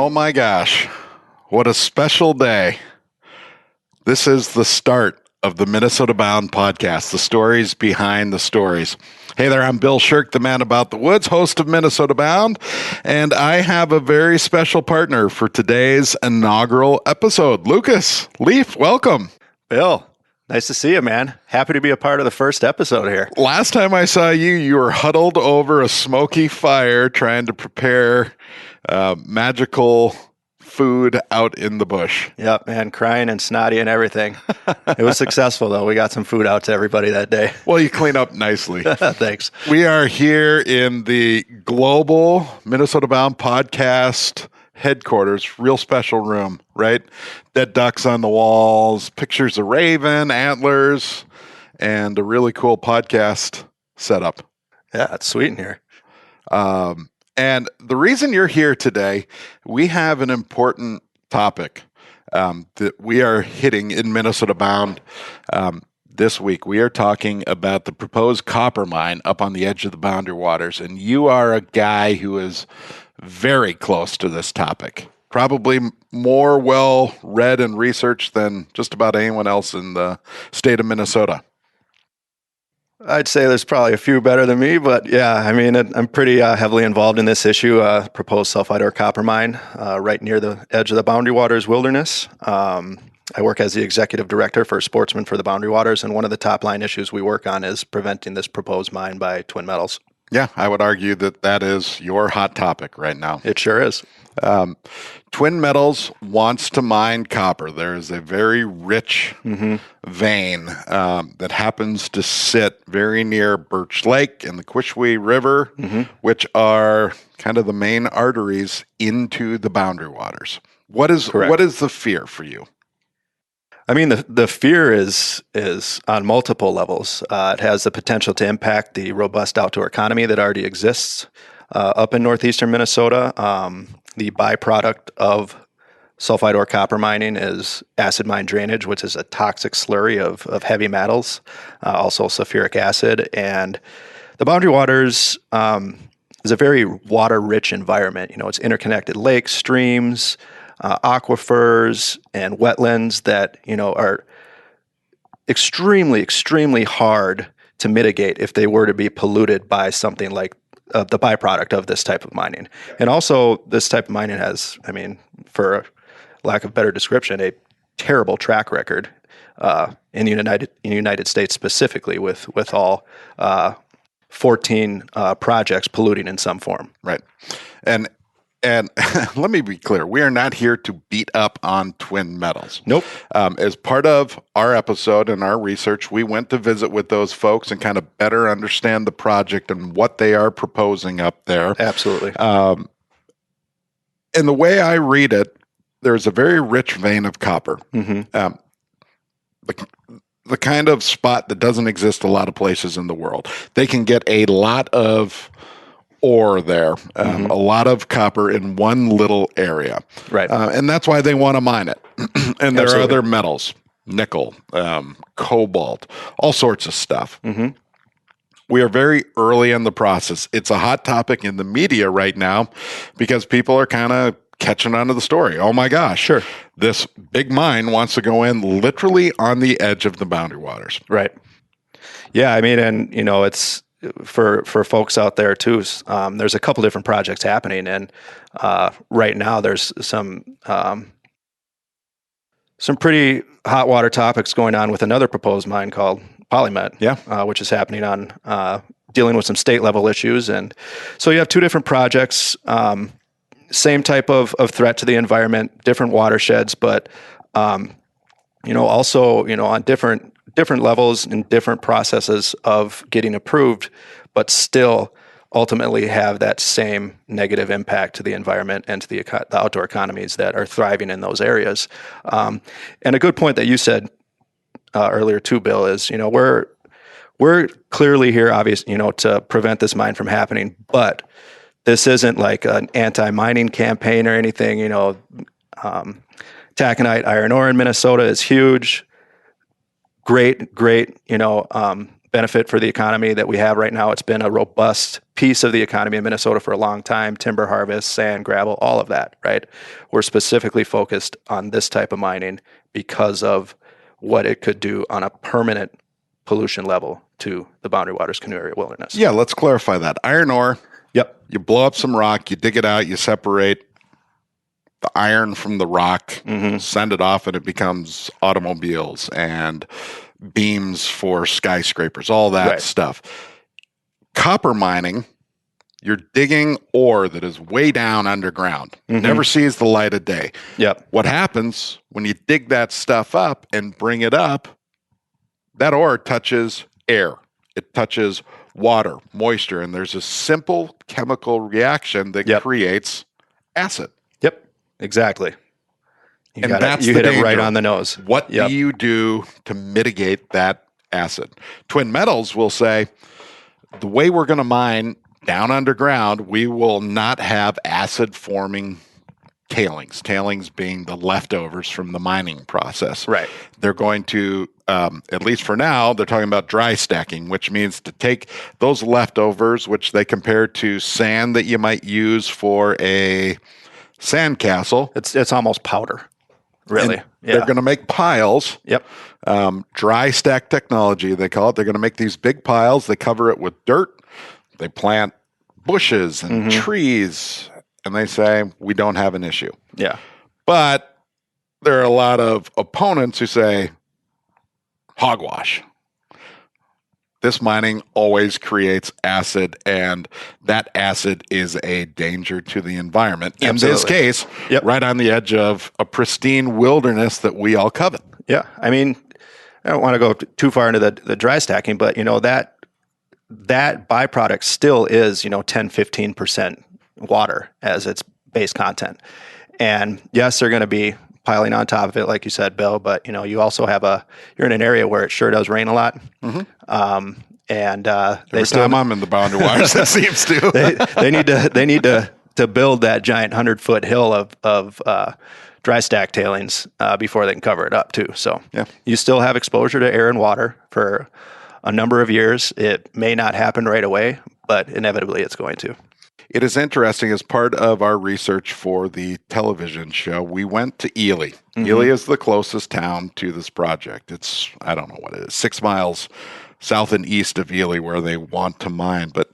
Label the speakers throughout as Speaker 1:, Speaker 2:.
Speaker 1: Oh my gosh, what a special day. This is the start of the Minnesota Bound podcast, the stories behind the stories. Hey there, I'm Bill Sherck, the man about the woods, host of Minnesota Bound, and I have a very special partner for today's inaugural episode. Lukas Leaf, welcome.
Speaker 2: Bill, nice to see you, man. Happy to be a part of the first episode here.
Speaker 1: Last time I saw you, you were huddled over a smoky fire trying to prepare magical food out in the bush.
Speaker 2: Yep, man, crying and snotty and everything. It was successful, though. We got some food out to everybody that day.
Speaker 1: Well, you clean up nicely.
Speaker 2: Thanks.
Speaker 1: We are here in the global Minnesota Bound podcast headquarters, real special room, right? Dead ducks on the walls, pictures of raven, antlers, and a really cool podcast setup.
Speaker 2: Yeah, it's sweet in here.
Speaker 1: And the reason you're here today, we have an important topic that we are hitting in Minnesota Bound this week. We are talking about the proposed copper mine up on the edge of the Boundary Waters. And you are a guy who is very close to this topic, probably more well-read and researched than just about anyone else in the state of Minnesota.
Speaker 2: I'd say there's probably a few better than me, but yeah, I mean, I'm pretty heavily involved in this issue, proposed sulfide ore copper mine right near the edge of the Boundary Waters wilderness. I work as the executive director for Sportsmen for the Boundary Waters, and one of the top line issues we work on is preventing this proposed mine by Twin Metals.
Speaker 1: Yeah, I would argue that that is your hot topic right now.
Speaker 2: It sure is.
Speaker 1: Twin Metals wants to mine copper. There is a very rich vein that happens to sit very near Birch Lake and the Quishwee River, which are kind of the main arteries into the Boundary Waters. What is the fear for you?
Speaker 2: I mean, the fear is on multiple levels. It has the potential to impact the robust outdoor economy that already exists up in northeastern Minnesota. The byproduct of sulfide ore copper mining is acid mine drainage, which is a toxic slurry of heavy metals, also sulfuric acid. And the Boundary Waters is a very water-rich environment. You know, it's interconnected lakes, streams, aquifers, and wetlands that, you know, are extremely, extremely hard to mitigate if they were to be polluted by something like the byproduct of this type of mining. And also, this type of mining has, I mean, for lack of better description, a terrible track record in the United States specifically, with all 14 projects polluting in some form.
Speaker 1: Right, and let me be clear, we are not here to beat up on Twin Metals.
Speaker 2: Nope.
Speaker 1: As part of our episode and our research, we went to visit with those folks and kind of better understand the project and what they are proposing up there.
Speaker 2: Absolutely.
Speaker 1: And the way I read it, there's a very rich vein of copper. The kind of spot that doesn't exist a lot of places in the world. They can get a lot of ore there, a lot of copper in one little area.
Speaker 2: Right.
Speaker 1: And that's why they want to mine it. And there
Speaker 2: Absolutely.
Speaker 1: are other metals, nickel, cobalt, all sorts of stuff. We are very early in the process. It's a hot topic in the media right now because people are kind of catching on to the story. Oh my gosh.
Speaker 2: Sure.
Speaker 1: This big mine wants to go in literally on the edge of the Boundary Waters.
Speaker 2: Right. Yeah, I mean, and, you know, it's, for folks out there too, there's a couple different projects happening, and right now there's some pretty hot water topics going on with another proposed mine called Polymet, which is happening on dealing with some state level issues. And so you have two different projects, same type of threat to the environment, different watersheds, but you know, also, you know, on different levels and different processes of getting approved, but still ultimately have that same negative impact to the environment and to the outdoor economies that are thriving in those areas. And a good point that you said earlier too, Bill, is, you know, we're clearly here, obviously, you know, to prevent this mine from happening, but this isn't like an anti-mining campaign or anything. You know, taconite iron ore in Minnesota is huge. Great, you know, benefit for the economy that we have right now. It's been a robust piece of the economy in Minnesota for a long time. Timber harvest, sand, gravel, all of that, right? We're specifically focused on this type of mining because of what it could do on a permanent pollution level to the Boundary Waters Canoe Area Wilderness.
Speaker 1: Yeah, let's clarify that. Iron ore,
Speaker 2: Yep.
Speaker 1: you blow up some rock, you dig it out, you separate the iron from the rock, send it off, and it becomes automobiles and beams for skyscrapers, all that stuff. Copper mining, you're digging ore that is way down underground, never sees the light of day.
Speaker 2: Yep.
Speaker 1: What happens when you dig that stuff up and bring it up, that ore touches air, it touches water, moisture, and there's a simple chemical reaction that creates acid.
Speaker 2: Yep, exactly. You
Speaker 1: That's
Speaker 2: hit
Speaker 1: danger.
Speaker 2: it right on the nose.
Speaker 1: What do you do to mitigate that acid? Twin Metals will say, the way we're going to mine down underground, we will not have acid-forming tailings being the leftovers from the mining process.
Speaker 2: Right.
Speaker 1: They're going to, at least for now, they're talking about dry stacking, which means to take those leftovers, which they compare to sand that you might use for a sandcastle.
Speaker 2: It's almost powder, really.
Speaker 1: They're going to make piles.
Speaker 2: Yep.
Speaker 1: Dry stack technology, they call it. They're going to make these big piles. They cover it with dirt. They plant bushes and trees, and they say, we don't have an issue.
Speaker 2: Yeah.
Speaker 1: But there are a lot of opponents who say, hogwash. This mining always creates acid, and that acid is a danger to the environment. In this case, right on the edge of a pristine wilderness that we all covet.
Speaker 2: Yeah. I mean, I don't want to go too far into the dry stacking, but, that byproduct still is, 10, 15% water as its base content. And yes, they're going to be piling on top of it, like you said, Bill, but, you also you're in an area where it sure does rain a lot. And
Speaker 1: every time I'm in the Boundary Waters, it seems to.
Speaker 2: they need to build that giant 100-foot hill of dry stack tailings before they can cover it up too. So you still have exposure to air and water for a number of years. It may not happen right away, but inevitably it's going to.
Speaker 1: It is interesting. As part of our research for the television show, we went to Ely. Ely is the closest town to this project. It's, I don't know what it is, 6 miles south and east of Ely where they want to mine. But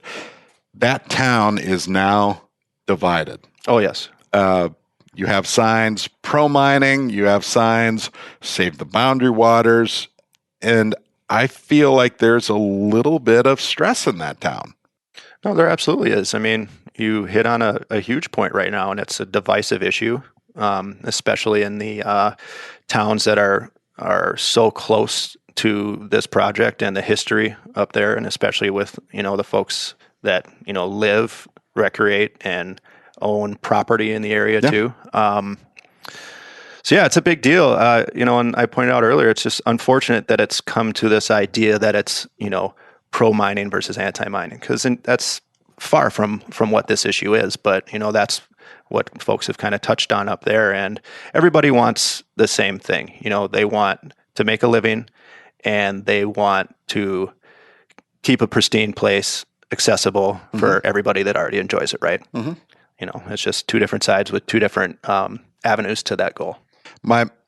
Speaker 1: that town is now divided.
Speaker 2: Oh, yes.
Speaker 1: You have signs pro-mining. You have signs save the Boundary Waters. And I feel like there's a little bit of stress in that town.
Speaker 2: No, there absolutely is. I mean, you hit on a huge point right now, and it's a divisive issue, especially in the towns that are so close to this project and the history up there, and especially with, the folks that, live, recreate, and own property in the area too. So yeah, it's a big deal. And I pointed out earlier, it's just unfortunate that it's come to this idea that it's, pro-mining versus anti-mining, because that's far from what this issue is. But, that's what folks have kind of touched on up there. And everybody wants the same thing. They want to make a living, and they want to keep a pristine place accessible for everybody that already enjoys it, right? It's just two different sides with two different avenues to that goal.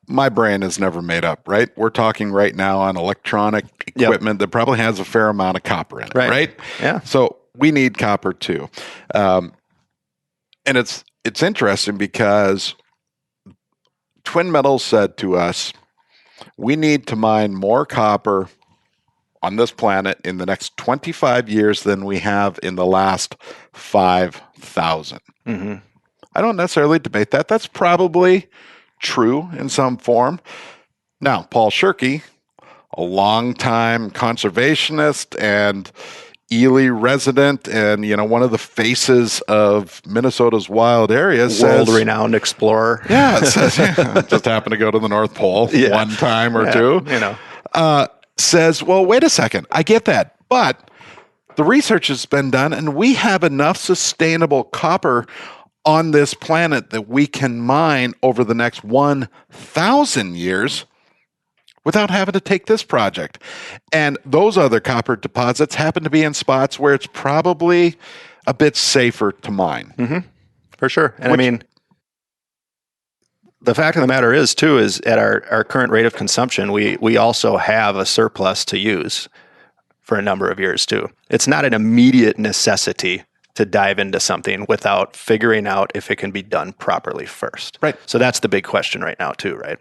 Speaker 1: My brain is never made up, right? We're talking right now on electronic equipment that probably has a fair amount of copper in it, right?
Speaker 2: Yeah.
Speaker 1: So we need copper too. And it's interesting because Twin Metals said to us, we need to mine more copper on this planet in the next 25 years than we have in the last 5,000. I don't necessarily debate that. That's probably true in some form. Now, Paul Sherck, a longtime conservationist and Ely resident and, one of the faces of Minnesota's wild areas,
Speaker 2: world-renowned explorer.
Speaker 1: Yeah, it says, just happened to go to the North Pole one time or two. Says, well, wait a second. I get that. But the research has been done, and we have enough sustainable copper on this planet that we can mine over the next 1,000 years without having to take this project. And those other copper deposits happen to be in spots where it's probably a bit safer to mine.
Speaker 2: Mm-hmm. For sure. And I mean, the fact of the matter is, too, is at our current rate of consumption, we also have a surplus to use for a number of years, too. It's not an immediate necessity to dive into something without figuring out if it can be done properly first.
Speaker 1: Right.
Speaker 2: So that's the big question right now, too, right?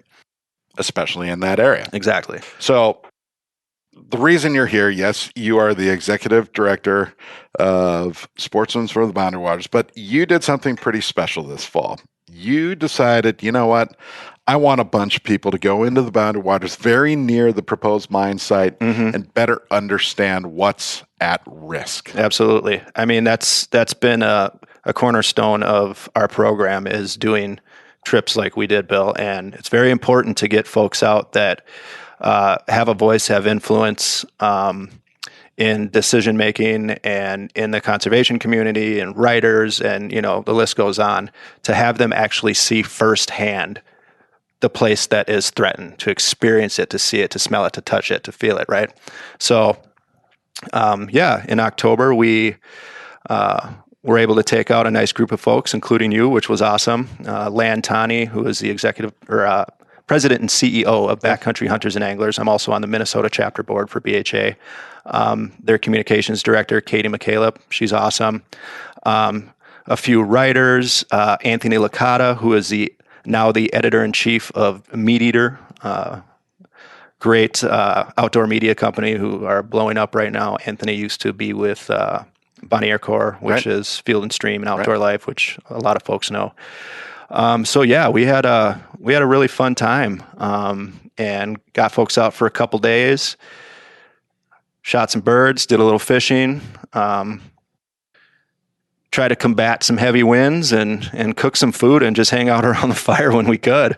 Speaker 1: Especially in that area.
Speaker 2: Exactly.
Speaker 1: So the reason you're here, yes, you are the executive director of Sportsman's for the Boundary Waters, but you did something pretty special this fall. You decided, you know what? I want a bunch of people to go into the Boundary Waters very near the proposed mine site and better understand what's at risk.
Speaker 2: Absolutely. I mean, that's been a cornerstone of our program, is doing trips like we did, Bill. And it's very important to get folks out that have a voice, have influence in decision making and in the conservation community and writers, and the list goes on, to have them actually see firsthand the place that is threatened, to experience it, to see it, to smell it, to touch it, to feel it, right? So in October we were able to take out a nice group of folks, including you, which was awesome. Lan Tani, who is the executive or president and CEO of Backcountry Hunters and Anglers. I'm also on the Minnesota chapter board for BHA. Their communications director, Katie McCaleb, she's awesome. A few writers, Anthony Licata, who is now the editor-in-chief of Meat Eater, great outdoor media company who are blowing up right now. Anthony used to be with Bonnier Corps, which is Field and Stream and Outdoor Life, which a lot of folks know. We had a really fun time, and got folks out for a couple days, shot some birds, did a little fishing, try to combat some heavy winds and cook some food and just hang out around the fire when we could.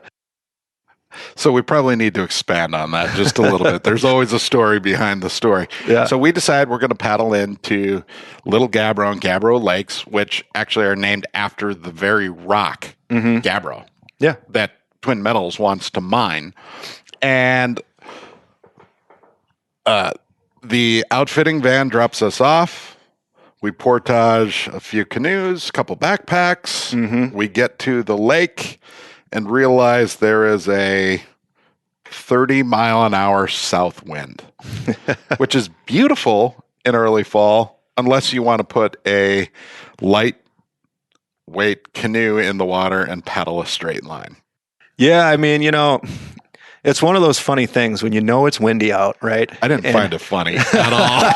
Speaker 1: So we probably need to expand on that just a little bit. There's always a story behind the story.
Speaker 2: Yeah.
Speaker 1: So we decided we're going to paddle into Little Gabbro and Gabbro Lakes, which actually are named after the very rock, Gabbro, that Twin Metals wants to mine. And the outfitting van drops us off. We portage a few canoes, a couple backpacks. We get to the lake and realize there is a 30-mile-an-hour south wind, which is beautiful in early fall, unless you want to put a lightweight canoe in the water and paddle a straight line.
Speaker 2: Yeah, I mean, it's one of those funny things when it's windy out, right?
Speaker 1: I didn't find it funny at all.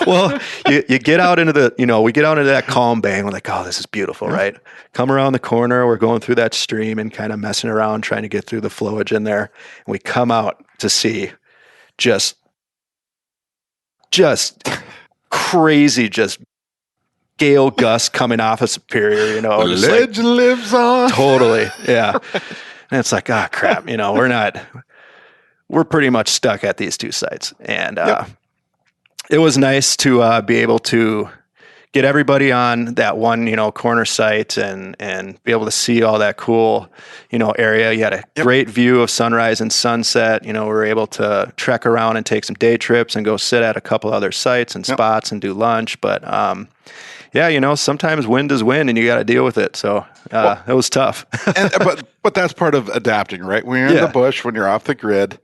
Speaker 2: Well, you get out into we get out into that calm bay and we're like, oh, this is beautiful, right? Come around the corner, we're going through that stream and kind of messing around, trying to get through the flowage in there. And we come out to see just crazy, just gale gusts coming off of Superior,
Speaker 1: The legend lives on.
Speaker 2: Totally, yeah. And it's like, crap, we're pretty much stuck at these two sites. And it was nice to be able to get everybody on that one, corner site and be able to see all that cool, area. You had a great view of sunrise and sunset. We were able to trek around and take some day trips and go sit at a couple other sites and spots and do lunch. But sometimes wind is wind and you got to deal with it. So it was tough.
Speaker 1: but that's part of adapting, right? When you're in the bush, when you're off the grid,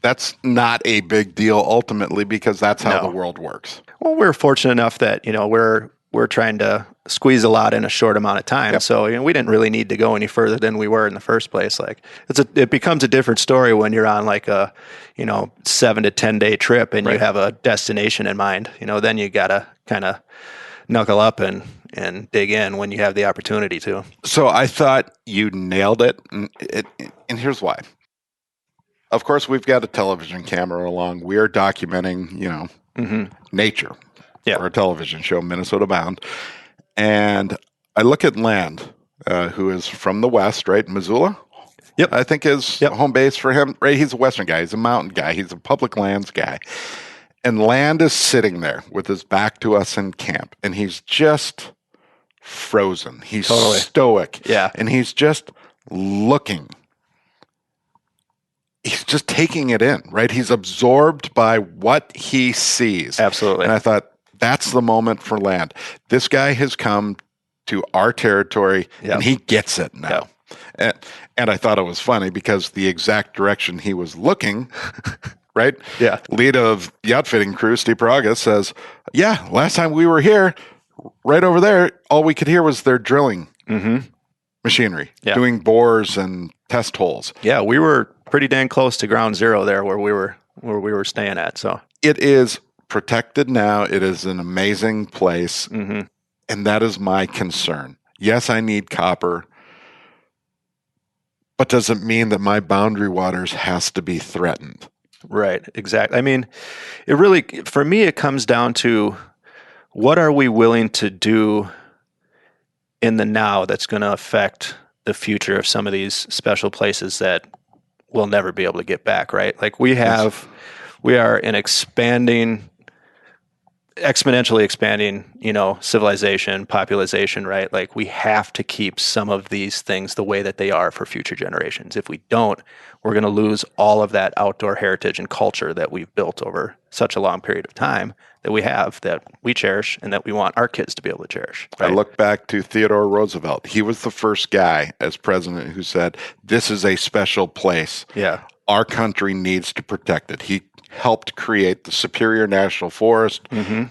Speaker 1: that's not a big deal ultimately, because that's how the world works.
Speaker 2: Well, we're fortunate enough that, we're trying to squeeze a lot in a short amount of time. So, we didn't really need to go any further than we were in the first place. Like it becomes a different story when you're on like a, 7 to 10 day trip and you have a destination in mind, then you got to kind of knuckle up and dig in when you have the opportunity to.
Speaker 1: So I thought you nailed it. And here's why. Of course, we've got a television camera along. We are documenting, nature for a television show, Minnesota Bound. And I look at Land, who is from the West, right? Missoula?
Speaker 2: Yep.
Speaker 1: I think is home base for him, right? He's a Western guy. He's a mountain guy. He's a public lands guy. And Land is sitting there with his back to us in camp. And he's just frozen. He's stoic.
Speaker 2: Yeah.
Speaker 1: And he's just looking. he's just taking it in, right? He's absorbed by what he sees.
Speaker 2: Absolutely.
Speaker 1: And I thought, that's the moment for land. This guy has come to our territory and he gets it now. And I thought it was funny because the exact direction he was looking, right?
Speaker 2: Yeah.
Speaker 1: Lead of the outfitting crew, Steve Paraga, says, yeah, last time we were here, right over there, all we could hear was their drilling machinery, doing bores and test holes.
Speaker 2: Yeah, we were pretty dang close to ground zero there where we were staying at. So
Speaker 1: it is protected now. It is an amazing place. And that is my concern. Yes, I need copper, but does it mean that my boundary waters has to be threatened?
Speaker 2: Right, exactly. I mean, it really, for me, it comes down to what are we willing to do in the now that's going to affect the future of some of these special places that we'll never be able to get back, right? Like we are an exponentially expanding, civilization, population, right? Like we have to keep some of these things the way that they are for future generations. If we don't, we're going to lose all of that outdoor heritage and culture that we've built over such a long period of time that we have, that we cherish and that we want our kids to be able to cherish. Right?
Speaker 1: I look back to Theodore Roosevelt. He was the first guy as president who said, this is a special place.
Speaker 2: Yeah.
Speaker 1: Our country needs to protect it. He helped create the Superior National Forest.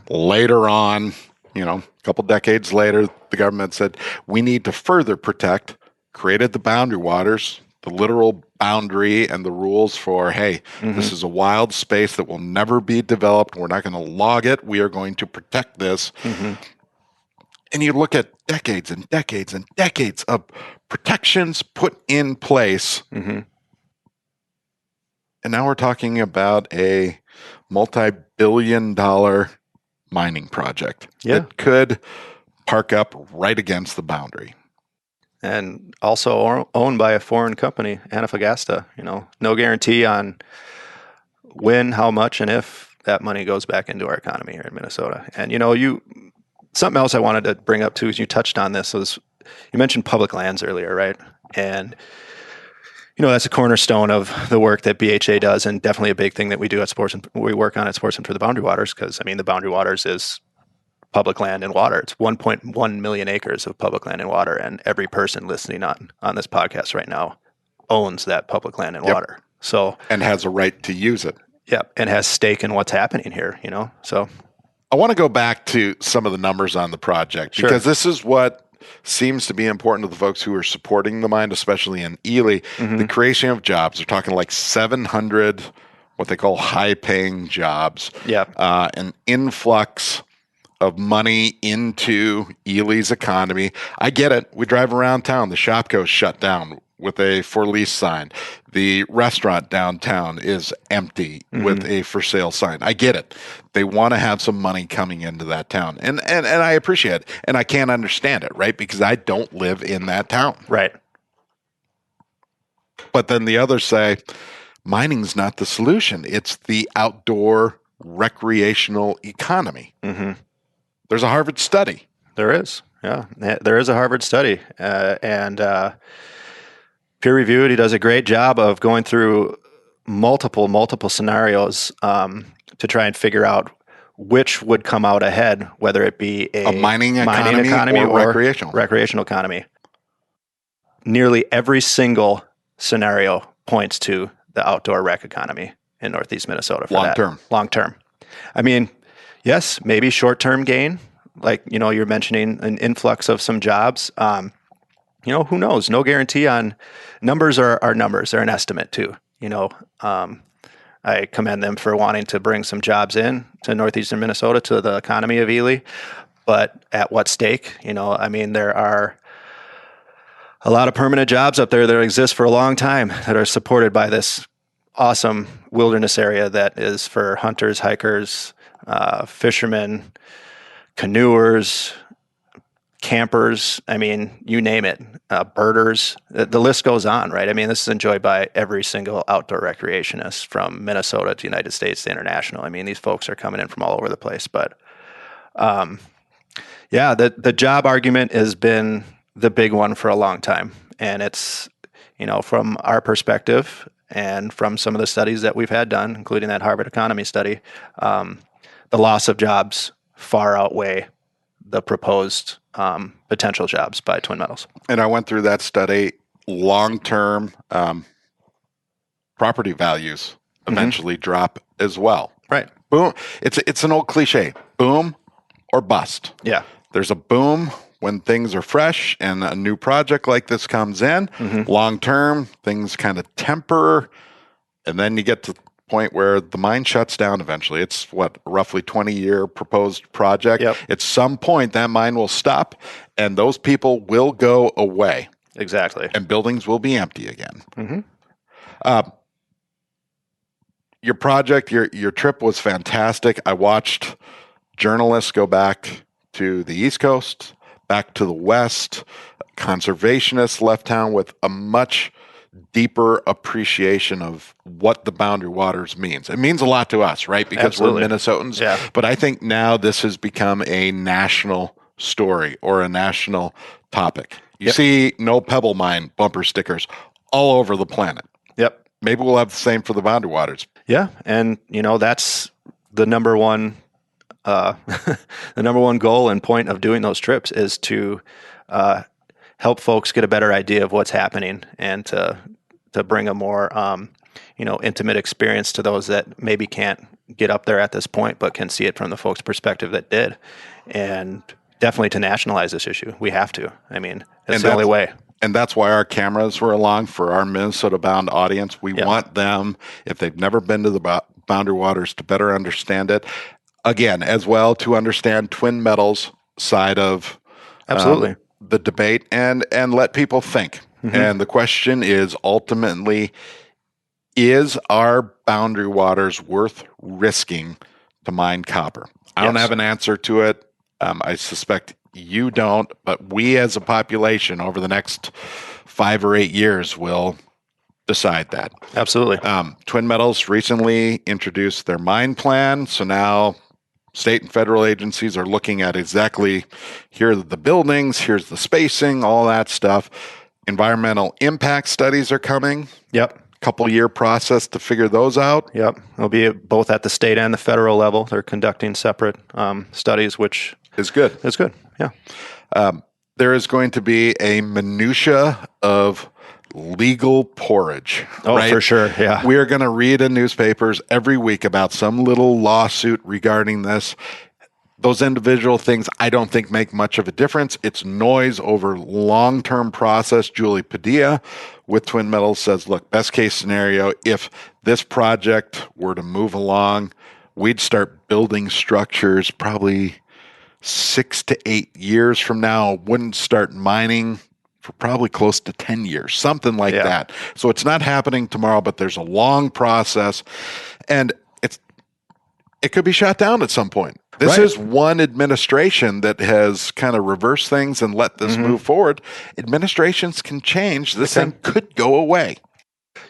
Speaker 1: Later on, a couple decades later, the government said, we need to further protect, created the boundary waters, the literal boundary and the rules for, hey, this is a wild space that will never be developed. We're not going to log it. We are going to protect this. And you look at decades and decades and decades of protections put in place. And now we're talking about a multi-billion-dollar mining project that could park up right against the boundary.
Speaker 2: And also owned by a foreign company, Antofagasta. No guarantee on when, how much, and if that money goes back into our economy here in Minnesota. And something else I wanted to bring up too, is you touched on this, was you mentioned public lands earlier, right? And that's a cornerstone of the work that BHA does, and definitely a big thing that we do at we work on at Sportsman for the Boundary Waters, because the Boundary Waters is public land and water. It's 1.1 million acres of public land and water, and every person listening on this podcast right now owns that public land and water. So
Speaker 1: and has a right to use it.
Speaker 2: Yep, and has stake in what's happening here. So
Speaker 1: I want to go back to some of the numbers on the project because this is what seems to be important to the folks who are supporting the mine, especially in Ely. The creation of jobs. They're talking like 700, what they call high-paying jobs. An influx of money into Ely's economy. I get it. We drive around town. The Shopko's shut down with a for lease sign. The restaurant downtown is empty with a for sale sign. I get it. They want to have some money coming into that town. And I appreciate it. And I can't understand it, right? Because I don't live in that town.
Speaker 2: Right.
Speaker 1: But then the others say, mining's not the solution. It's the outdoor recreational economy. There's a Harvard study.
Speaker 2: There is. Yeah. There is a Harvard study. And peer-reviewed. He does a great job of going through multiple scenarios to try and figure out which would come out ahead, whether it be a
Speaker 1: mining economy or
Speaker 2: recreational economy. Nearly every single scenario points to the outdoor rec economy in Northeast Minnesota for long term. Yes, maybe short-term gain, like you're mentioning an influx of some jobs. Who knows? No guarantee on numbers are numbers. They're an estimate too. I commend them for wanting to bring some jobs in to northeastern Minnesota, to the economy of Ely, but at what stake? There are a lot of permanent jobs up there that exist for a long time that are supported by this awesome wilderness area that is for hunters, hikers, fishermen, canoers, campers, you name it, birders, the list goes on, right? This is enjoyed by every single outdoor recreationist from Minnesota to United States to international. These folks are coming in from all over the place. But the job argument has been the big one for a long time. And it's, from our perspective, And from some of the studies that we've had done, including that Harvard economy study, the loss of jobs far outweigh the proposed potential jobs by Twin Metals.
Speaker 1: And I went through that study. Long-term property values eventually drop as well.
Speaker 2: Right.
Speaker 1: Boom. It's an old cliche. Boom or bust.
Speaker 2: Yeah.
Speaker 1: There's a boom when things are fresh and a new project like this comes in. Long term, things kind of temper, and then you get to the point where the mine shuts down eventually. It's roughly 20-year proposed project.
Speaker 2: Yep.
Speaker 1: At some point, that mine will stop, and those people will go away.
Speaker 2: Exactly.
Speaker 1: And buildings will be empty again. Your project, your trip was fantastic. I watched journalists go back to the East Coast, back to the West. Conservationists left town with a much deeper appreciation of what the boundary waters means. It means a lot to us, right? Because
Speaker 2: Absolutely.
Speaker 1: we're Minnesotans.
Speaker 2: Yeah.
Speaker 1: But I think now this has become a national story or a national topic. You see no Pebble Mine bumper stickers all over the planet.
Speaker 2: Yep.
Speaker 1: Maybe we'll have the same for the boundary waters.
Speaker 2: Yeah, and that's the number one, the number one goal and point of doing those trips is to help folks get a better idea of what's happening and to bring a more intimate experience to those that maybe can't get up there at this point, but can see it from the folks' perspective that did, and definitely to nationalize this issue. We have to. I mean, it's the only way.
Speaker 1: And that's why our cameras were along for our Minnesota-bound audience. We want them, if they've never been to the boundary waters, to better understand it. Again, as well, to understand Twin Metals' side of
Speaker 2: Absolutely.
Speaker 1: The debate and let people think. And the question is ultimately, is our boundary waters worth risking to mine copper? I don't have an answer to it. I suspect you don't, but we as a population over the next 5 or 8 years will decide that.
Speaker 2: Absolutely.
Speaker 1: Twin Metals recently introduced their mine plan, so now state and federal agencies are looking at exactly, here are the buildings, here's the spacing, all that stuff. Environmental impact studies are coming.
Speaker 2: Yep.
Speaker 1: Couple-year process to figure those out.
Speaker 2: Yep. It'll be both at the state and the federal level. They're conducting separate studies, which
Speaker 1: is good.
Speaker 2: It's good. Yeah.
Speaker 1: There is going to be a minutia of legal porridge.
Speaker 2: Oh,
Speaker 1: right?
Speaker 2: for sure. Yeah.
Speaker 1: We are going to read in newspapers every week about some little lawsuit regarding this. Those individual things I don't think make much of a difference. It's noise over long-term process. Julie Padilla with Twin Metals says, look, best case scenario, if this project were to move along, we'd start building structures probably 6 to 8 years from now. Wouldn't start mining for probably close to 10 years, something like that. So it's not happening tomorrow, but there's a long process, and it could be shut down at some point. This is one administration that has kind of reversed things and let this move forward. Administrations can change. This thing could go away.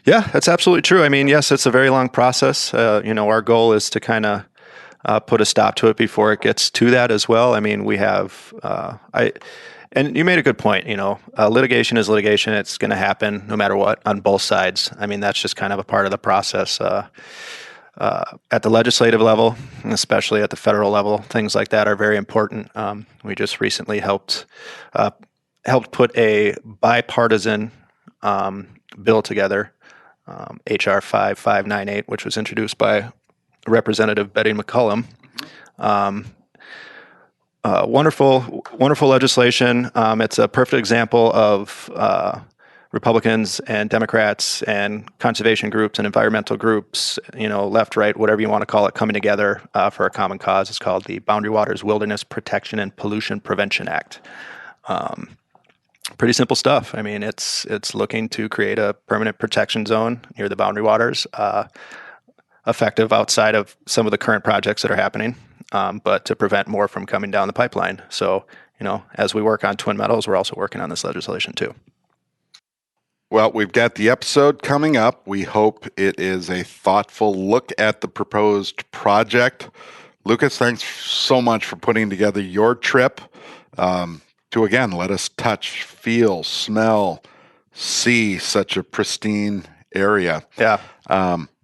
Speaker 2: Yeah, that's absolutely true. I mean, yes, it's a very long process. Our goal is to kind of put a stop to it before it gets to that as well. I mean, we have, and you made a good point, litigation is litigation. It's going to happen no matter what on both sides. I mean, that's just kind of a part of the process. At the legislative level, especially at the federal level, things like that are very important. We just recently helped put a bipartisan bill together, HR 5598, which was introduced by Representative Betty McCollum. Wonderful legislation. It's a perfect example of Republicans and Democrats and conservation groups and environmental groups, left, right, whatever you want to call it, coming together for a common cause. It's called the Boundary Waters Wilderness Protection and Pollution Prevention Act. Pretty simple stuff. I mean, it's looking to create a permanent protection zone near the boundary waters, effective outside of some of the current projects that are happening, but to prevent more from coming down the pipeline. So, as we work on Twin Metals, we're also working on this legislation too.
Speaker 1: Well, we've got the episode coming up. We hope it is a thoughtful look at the proposed project. Lukas, thanks so much for putting together your trip to, again, let us touch, feel, smell, see such a pristine area.
Speaker 2: Yeah.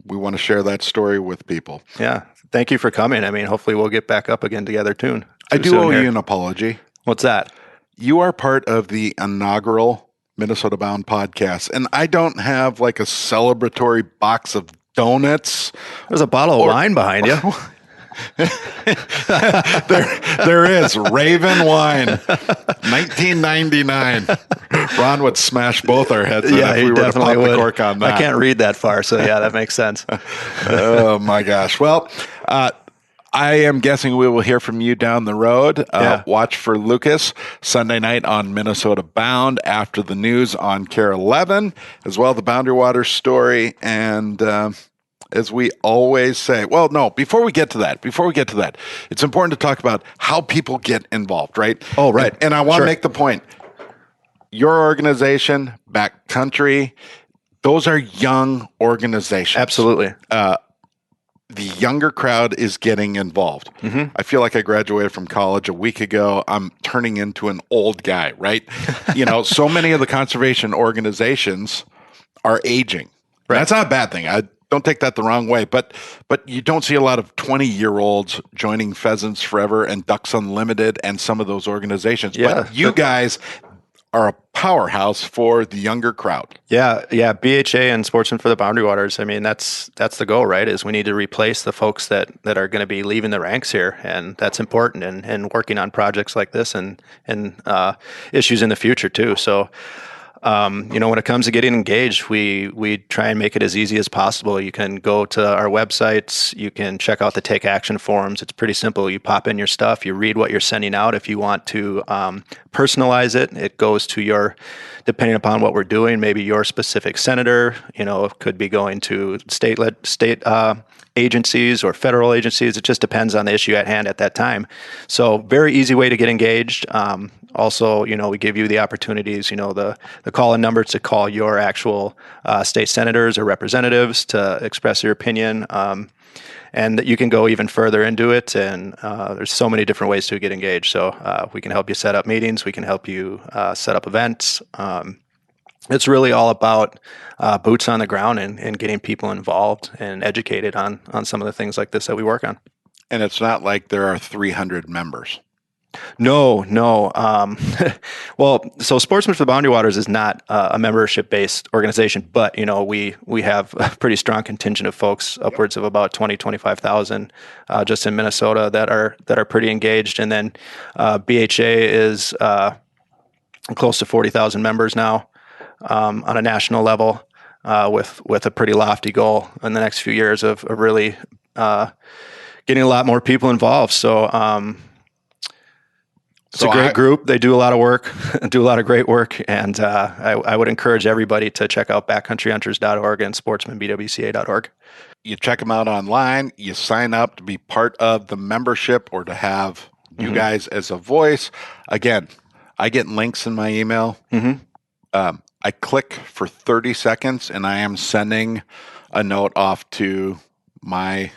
Speaker 1: We want to share that story with people.
Speaker 2: Yeah. Thank you for coming. I mean, hopefully we'll get back up again together soon.
Speaker 1: I do owe you an apology.
Speaker 2: What's that?
Speaker 1: You are part of the inaugural Minnesota Bound podcast, and I don't have like a celebratory box of donuts.
Speaker 2: There's a bottle of wine behind you.
Speaker 1: there is Raven Wine, 1999. Ron would smash both our heads in if we were to pop the cork on that.
Speaker 2: I can't read that far, so yeah, that makes sense.
Speaker 1: Oh my gosh. Well, I am guessing we will hear from you down the road. Watch for Lukas Sunday night on Minnesota Bound after the news on KARE 11, as well the Boundary Waters story. And as we always say, well, no, before we get to that, it's important to talk about how people get involved, right?
Speaker 2: Oh, right.
Speaker 1: And I want to make the point. Your organization, Backcountry, those are young organizations.
Speaker 2: Absolutely.
Speaker 1: The younger crowd is getting involved. Mm-hmm. I feel like I graduated from college a week ago. I'm turning into an old guy, right? So many of the conservation organizations are aging. Right. That's not a bad thing. I don't take that the wrong way, but you don't see a lot of 20-year-olds joining Pheasants Forever and Ducks Unlimited and some of those organizations. Yeah, but you guys are a powerhouse for the younger crowd.
Speaker 2: Yeah. BHA and Sportsmen for the Boundary Waters. I mean, that's the goal, right? Is we need to replace the folks that are going to be leaving the ranks here, and that's important. And working on projects like this and issues in the future too. So. When it comes to getting engaged, we try and make it as easy as possible. You can go to our websites. You can check out the Take Action forums. It's pretty simple. You pop in your stuff. You read what you're sending out. If you want to personalize it, it goes to your, depending upon what we're doing, maybe your specific senator. It could be going to state agencies or federal agencies. It just depends on the issue at hand at that time. So very easy way to get engaged. Also, we give you the opportunities, the call-in numbers to call your actual state senators or representatives to express your opinion. And that you can go even further into it. And there's so many different ways to get engaged. So we can help you set up meetings. We can help you set up events. It's really all about boots on the ground and getting people involved and educated on some of the things like this that we work on.
Speaker 1: And it's not like there are 300 members.
Speaker 2: No. Well, so Sportsmen for the Boundary Waters is not a membership-based organization, but we have a pretty strong contingent of folks, upwards of about 20-25,000 just in Minnesota that are pretty engaged, and then BHA is close to 40,000 members now on a national level, with a pretty lofty goal in the next few years of really getting a lot more people involved. So. It's a great group. They do a lot of work, do a lot of great work. And I would encourage everybody to check out backcountryhunters.org and sportsmanbwca.org.
Speaker 1: You check them out online. You sign up to be part of the membership or to have you guys as a voice. Again, I get links in my email. I click for 30 seconds and I am sending a note off to my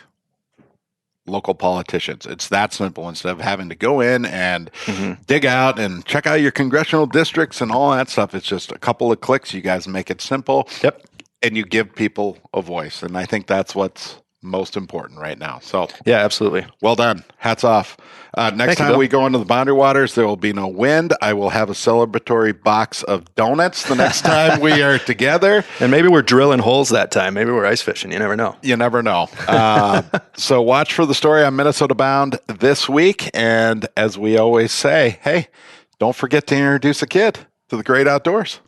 Speaker 1: local politicians. It's that simple. Instead of having to go in and dig out and check out your congressional districts and all that stuff, it's just a couple of clicks. You guys make it simple.
Speaker 2: Yep.
Speaker 1: And you give people a voice. And I think that's what's most important right now. So
Speaker 2: yeah, absolutely.
Speaker 1: Well done. Hats off. Next time we go into the Boundary Waters, there will be no wind. I will have a celebratory box of donuts the next time we are together.
Speaker 2: And maybe we're drilling holes that time. Maybe we're ice fishing. You never know.
Speaker 1: You never know. So watch for the story on Minnesota Bound this week. And as we always say, hey, don't forget to introduce a kid to the great outdoors.